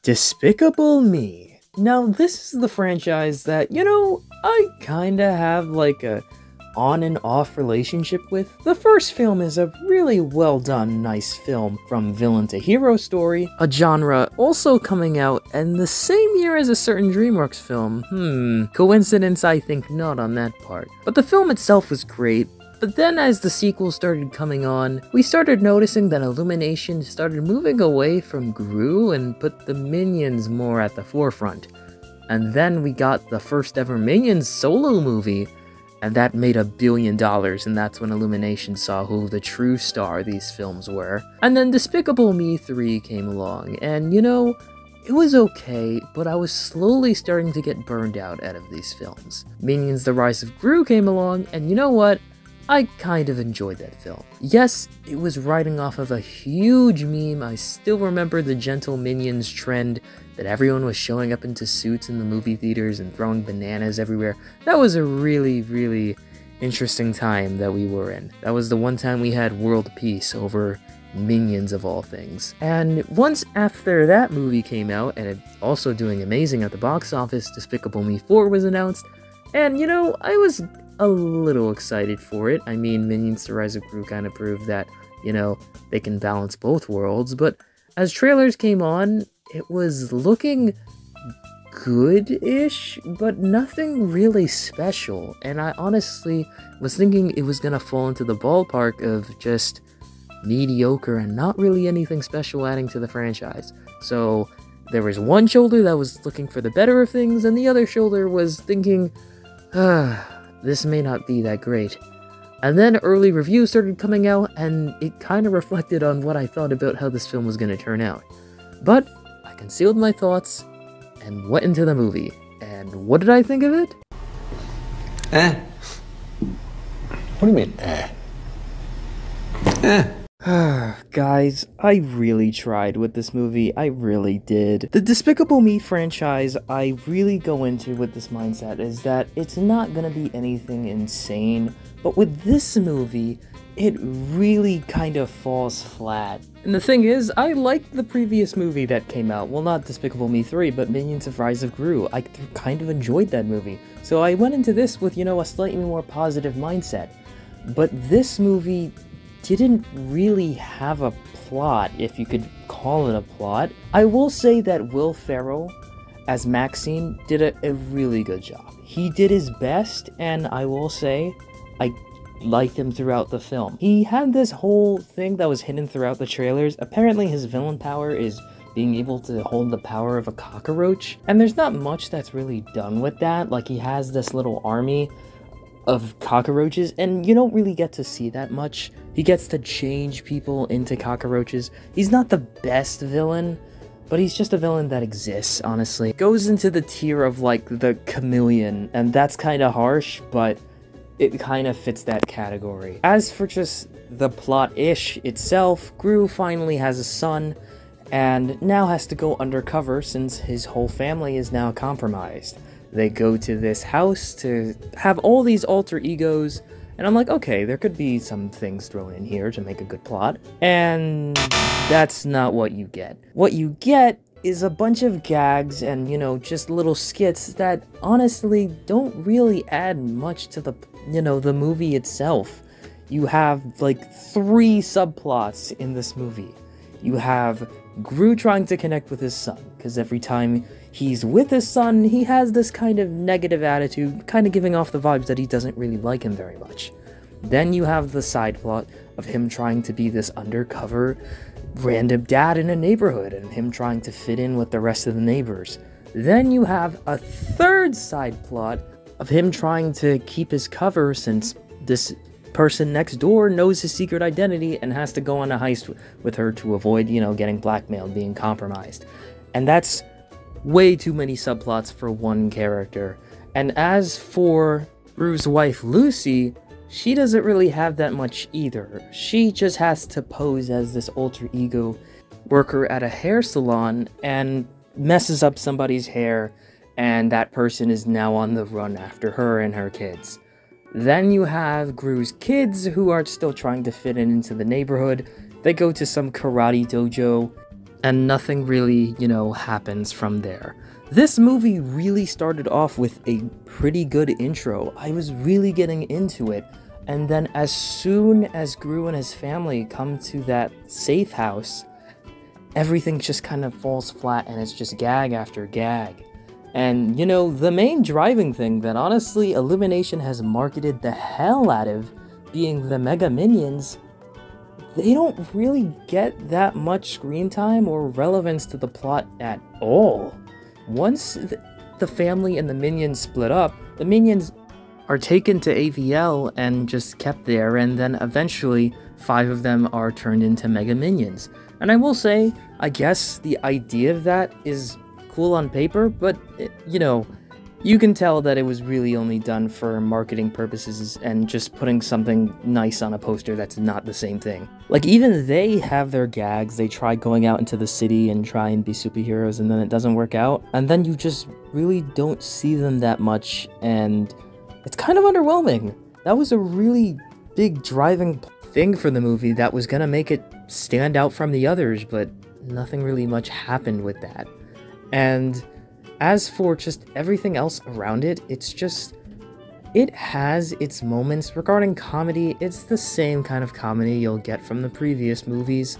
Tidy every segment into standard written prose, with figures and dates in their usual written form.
Despicable Me. Now, this is the franchise that, I kinda have like a on and off relationship with. The first film is a really well done, nice film from villain to hero story, a genre also coming out in the same year as a certain DreamWorks film. Coincidence? I think not on that part. But the film itself was great. But then as the sequels started coming on, we started noticing that Illuminations started moving away from Gru and put the Minions more at the forefront. And then we got the first ever Minions solo movie, and that made $1 billion, and that's when Illumination saw who the true star these films were. And then Despicable Me 3 came along, and it was okay, but I was slowly starting to get burned out of these films. Minions The Rise of Gru came along, and you know what? I kind of enjoyed that film. Yes, it was riding off of a huge meme. I still remember the gentle Minions trend that everyone was showing up into suits in the movie theaters and throwing bananas everywhere. That was a really, really interesting time that we were in. That was the one time we had world peace over Minions of all things. And once after that movie came out, and it also doing amazing at the box office, Despicable Me 4 was announced, and I was a little excited for it. I mean, Minions The Rise of Gru kind of proved that, they can balance both worlds, but as trailers came on, it was looking good-ish, but nothing really special, and I honestly was thinking it was gonna fall into the ballpark of just mediocre and not really anything special adding to the franchise. So there was one shoulder that was looking for the better of things, and the other shoulder was thinking, this may not be that great. And then early reviews started coming out, and it kind of reflected on what I thought about how this film was going to turn out. But I concealed my thoughts and went into the movie. And what did I think of it? What do you mean, Guys, I really tried with this movie, I really did. The Despicable Me franchise I really go into with this mindset is that it's not gonna be anything insane, but with this movie, it really kind of falls flat. And the thing is, I liked the previous movie that came out. Well, not Despicable Me 3, but Minions of Rise of Gru. I kind of enjoyed that movie. So I went into this with, a slightly more positive mindset. But this movie didn't really have a plot, if you could call it a plot. I will say that Will Ferrell, as Maxine, did a really good job. He did his best, and I will say, I liked him throughout the film. He had this whole thing that was hidden throughout the trailers. Apparently his villain power is being able to hold the power of a cockroach, and there's not much that's really done with that. Like, he has this little army of cockroaches, and you don't really get to see that much. He gets to change people into cockroaches. He's not the best villain, but he's just a villain that exists, honestly. Goes into the tier of, like, the chameleon, and that's kind of harsh, but it kind of fits that category. As for just the plot-ish itself, Gru finally has a son, and now has to go undercover since his whole family is now compromised. They go to this house to have all these alter egos, and I'm like, okay, there could be some things thrown in here to make a good plot, and that's not what you get. What you get is a bunch of gags and, just little skits that honestly don't really add much to the, the movie itself. You have, like, 3 subplots in this movie. You have Gru trying to connect with his son, because every time he's with his son, he has this kind of negative attitude, kind of giving off the vibes that he doesn't really like him very much. Then you have the side plot of him trying to be this undercover random dad in a neighborhood, and him trying to fit in with the rest of the neighbors. Then you have a third side plot of him trying to keep his cover since this person next door knows his secret identity and has to go on a heist with her to avoid, getting blackmailed, being compromised. And that's way too many subplots for one character. And as for Gru's wife, Lucy, she doesn't really have that much either. She just has to pose as this alter ego worker at a hair salon and messes up somebody's hair, and that person is now on the run after her and her kids. Then you have Gru's kids, who are still trying to fit into the neighborhood. They go to some karate dojo. and nothing really, happens from there. This movie really started off with a pretty good intro. I was really getting into it, and then as soon as Gru and his family come to that safe house, everything just kind of falls flat, and it's just gag after gag. And, the main driving thing that honestly Illumination has marketed the hell out of, being the Mega Minions, they don't really get that much screen time or relevance to the plot at all. Once the family and the minions split up, the minions are taken to AVL and just kept there, and then eventually 5 of them are turned into Mega Minions. And I will say, I guess the idea of that is cool on paper, but, you can tell that it was really only done for marketing purposes and just putting something nice on a poster that's not the same thing. Like, even they have their gags. They try going out into the city and try and be superheroes, and then it doesn't work out. And then you just really don't see them that much, and it's kind of underwhelming. That was a really big driving thing for the movie that was gonna make it stand out from the others, but nothing really much happened with that. And as for just everything else around it, it has its moments. Regarding comedy, it's the same kind of comedy you'll get from the previous movies,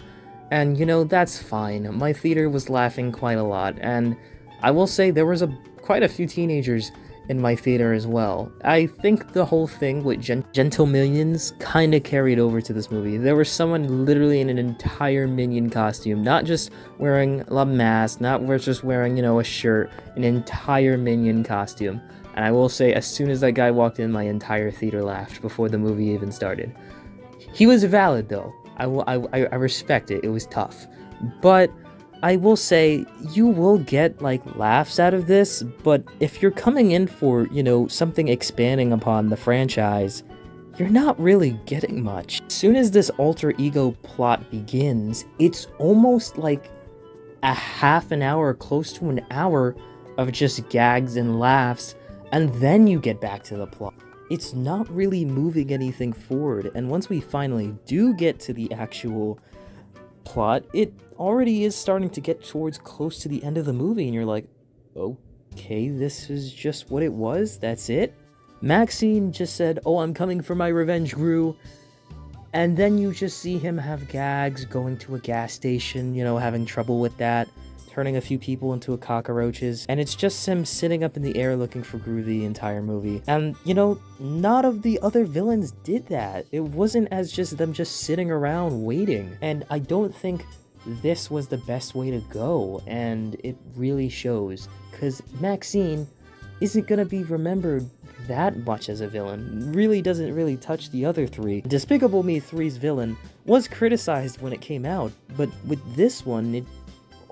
and that's fine. My theater was laughing quite a lot, and I will say there was quite a few teenagers in my theater as well. I think the whole thing with Gentle Minions kind of carried over to this movie. There was someone literally in an entire Minion costume, not just wearing a mask, not just wearing, a shirt, an entire Minion costume. And I will say, as soon as that guy walked in, my entire theater laughed before the movie even started. He was valid, though. I respect it. It was tough. But I will say, you will get, laughs out of this, but if you're coming in for, something expanding upon the franchise, you're not really getting much. As soon as this alter ego plot begins, it's almost like a half an hour, close to an hour, of just gags and laughs, and then you get back to the plot. It's not really moving anything forward, and once we finally do get to the actual plot, it already is starting to get towards close to the end of the movie, and you're like, okay, this is just what it was? That's it? Maxine just said, "Oh, I'm coming for my revenge, Gru," and then you just see him have gags, going to a gas station, having trouble with that, turning a few people into cockroaches, and it's just him sitting up in the air looking for Gru the entire movie. And, none of the other villains did that. It wasn't as just them just sitting around waiting, and I don't think this was the best way to go, and it really shows, because Maxine isn't gonna be remembered that much as a villain. Really doesn't really touch the other 3. Despicable Me 3's villain was criticized when it came out, but with this one, it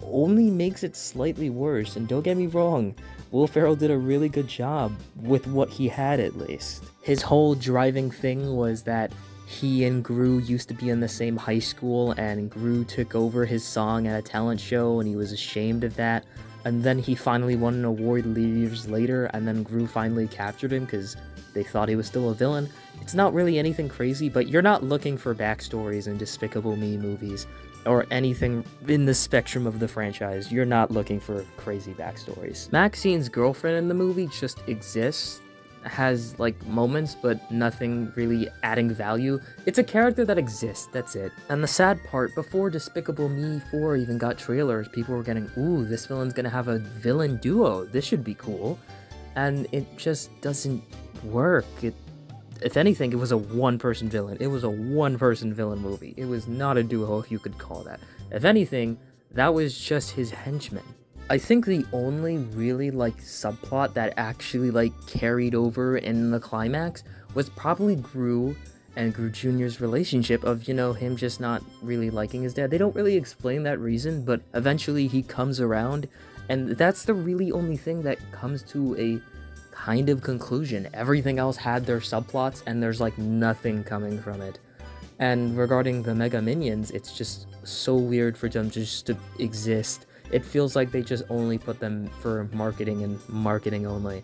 only makes it slightly worse. And don't get me wrong, Will Ferrell did a really good job with what he had, at least. His whole driving thing was that he and Gru used to be in the same high school, and Gru took over his song at a talent show, and he was ashamed of that. And then he finally won an award years later, and then Gru finally captured him because they thought he was still a villain. It's not really anything crazy, but you're not looking for backstories in Despicable Me movies, or anything in the spectrum of the franchise. You're not looking for crazy backstories. Maxine's girlfriend in the movie just exists, has moments, but nothing really adding value. It's a character that exists, that's it. And the sad part, before Despicable Me 4 even got trailers, people were getting, ooh, this villain's gonna have a villain duo, this should be cool. And it just doesn't work. If anything, it was a one-person villain. It was a one-person villain movie. It was not a duo, if you could call that. If anything, that was just his henchmen. I think the only really, subplot that actually, carried over in the climax was probably Gru and Gru Jr.'s relationship of, him just not really liking his dad. They don't really explain that reason, but eventually he comes around, and that's the really only thing that comes to a kind of conclusion. Everything else had their subplots, and there's, nothing coming from it. And regarding the Mega Minions, it's just so weird for them just to exist. It feels like they just only put them for marketing and marketing only.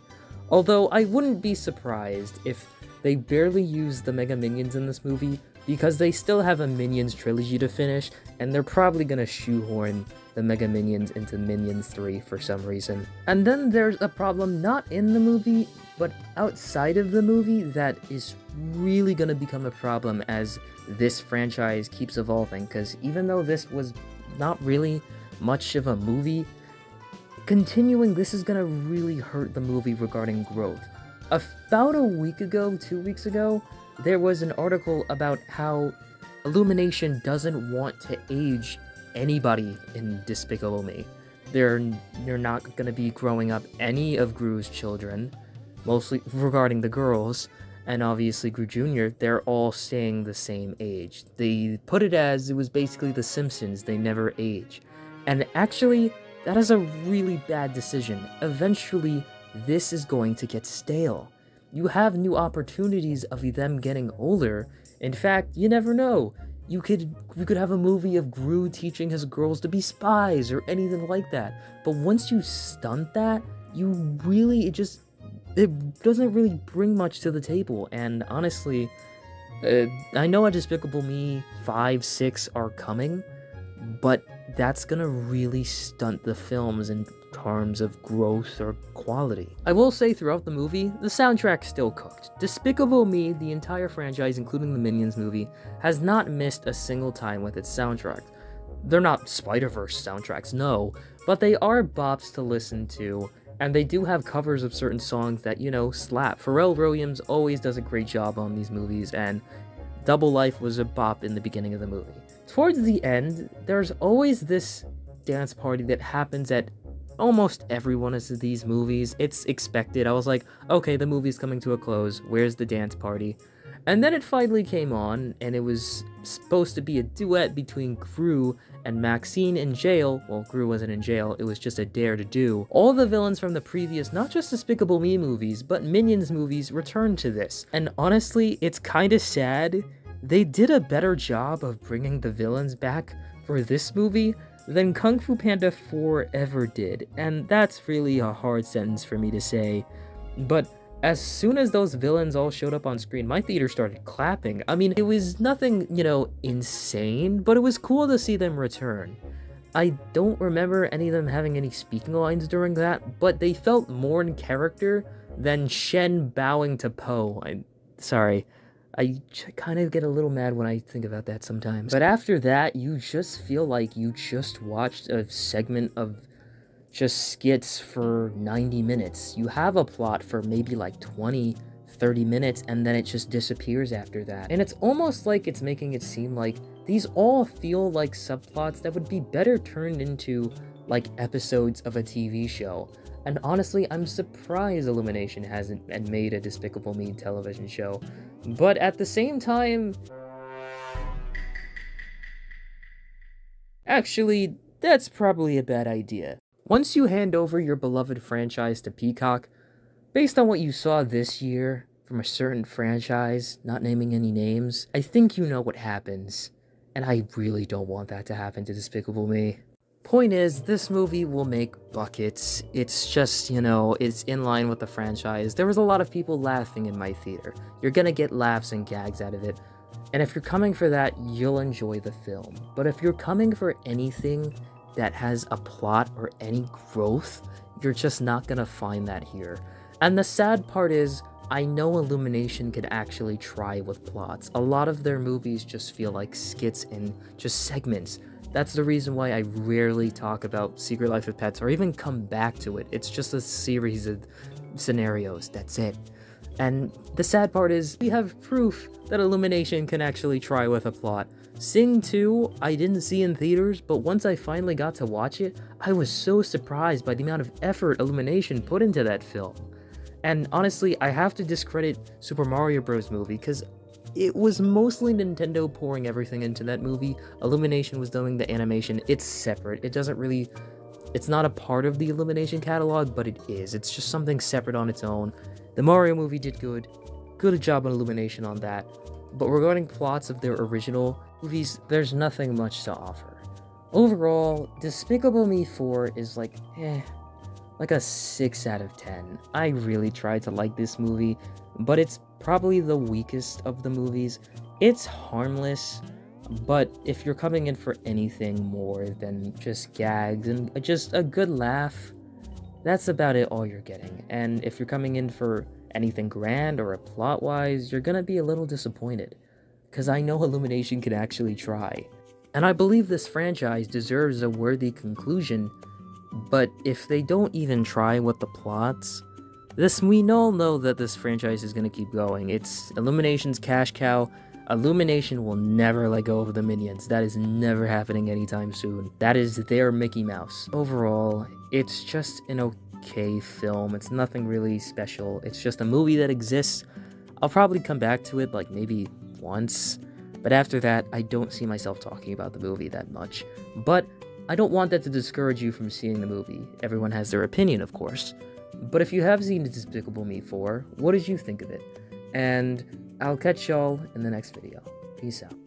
Although, I wouldn't be surprised if they barely use the Mega Minions in this movie, because they still have a Minions trilogy to finish, and they're probably gonna shoehorn the Mega Minions into Minions 3 for some reason. And then there's a problem not in the movie, but outside of the movie that is really gonna become a problem as this franchise keeps evolving, because even though this was not really much of a movie, continuing this is gonna really hurt the movie regarding growth. About a week ago, 2 weeks ago, there was an article about how Illumination doesn't want to age anybody in Despicable Me. They're not gonna be growing up any of Gru's children, mostly regarding the girls, and obviously Gru Jr., they're all staying the same age. They put it as it was basically The Simpsons, they never age. And actually, that is a really bad decision. Eventually, this is going to get stale. You have new opportunities of them getting older. In fact, you never know. You could have a movie of Gru teaching his girls to be spies or anything like that. But once you stunt that, it doesn't really bring much to the table. And honestly, I know a Despicable Me 5, 6 are coming, but that's gonna really stunt the films in terms of growth or quality. I will say throughout the movie, the soundtrack still cooked. Despicable Me, the entire franchise, including the Minions movie, has not missed a single time with its soundtrack. They're not Spider-Verse soundtracks, no, but they are bops to listen to, and they do have covers of certain songs that, slap. Pharrell Williams always does a great job on these movies, and Double Life was a bop in the beginning of the movie. Towards the end, there's always this dance party that happens at almost every one of these movies. It's expected. I was like, okay, the movie's coming to a close. Where's the dance party? And then it finally came on, and it was supposed to be a duet between Gru and Maxine in jail. Well, Gru wasn't in jail, it was just a dare to do. All the villains from the previous, not just Despicable Me movies, but Minions movies returned to this. And honestly, it's kinda sad. They did a better job of bringing the villains back for this movie than Kung Fu Panda 4 ever did, and that's really a hard sentence for me to say. But as soon as those villains all showed up on screen, my theater started clapping. I mean, it was nothing, insane, but it was cool to see them return. I don't remember any of them having any speaking lines during that, but they felt more in character than Shen bowing to Po. Sorry. I kind of get a little mad when I think about that sometimes. But after that, you just feel like you just watched a segment of just skits for 90 minutes. You have a plot for maybe like 20, 30 minutes, and then it just disappears after that. And it's almost like it's making it seem like these all feel like subplots that would be better turned into like episodes of a TV show. And honestly, I'm surprised Illumination hasn't made a Despicable Me television show. But at the same time, actually, that's probably a bad idea. Once you hand over your beloved franchise to Peacock, based on what you saw this year from a certain franchise, not naming any names, I think you know what happens. And I really don't want that to happen to Despicable Me. Point is, this movie will make buckets. It's just, it's in line with the franchise. There was a lot of people laughing in my theater. You're gonna get laughs and gags out of it. And if you're coming for that, you'll enjoy the film. But if you're coming for anything that has a plot or any growth, you're just not gonna find that here. And the sad part is, I know Illumination could actually try with plots. A lot of their movies just feel like skits and just segments. That's the reason why I rarely talk about Secret Life of Pets or even come back to it. It's just a series of scenarios, that's it. And the sad part is, we have proof that Illumination can actually try with a plot. Sing 2, I didn't see in theaters, but once I finally got to watch it, I was so surprised by the amount of effort Illumination put into that film. And honestly, I have to discredit Super Mario Bros. Movie, because it was mostly Nintendo pouring everything into that movie. Illumination was doing the animation. It's separate. It's not a part of the Illumination catalog, but it is. It's just something separate on its own. The Mario movie did good. Good job on Illumination on that. But regarding plots of their original movies, there's nothing much to offer. Overall, Despicable Me 4 is like a 6 out of 10. I really tried to like this movie, but it's probably the weakest of the movies. It's harmless, but if you're coming in for anything more than just gags and just a good laugh, that's about it all you're getting. And if you're coming in for anything grand or a plot-wise, you're gonna be a little disappointed. Because I know Illumination can actually try. And I believe this franchise deserves a worthy conclusion, but if they don't even try with the plots, we all know that this franchise is gonna keep going. It's Illumination's cash cow. Illumination will never let go of the minions. That is never happening anytime soon. That is their Mickey Mouse. Overall, it's just an okay film. It's nothing really special. It's just a movie that exists. I'll probably come back to it like maybe once, but after that, I don't see myself talking about the movie that much. But I don't want that to discourage you from seeing the movie. Everyone has their opinion, of course. But if you have seen Despicable Me 4, what did you think of it? And I'll catch y'all in the next video. Peace out.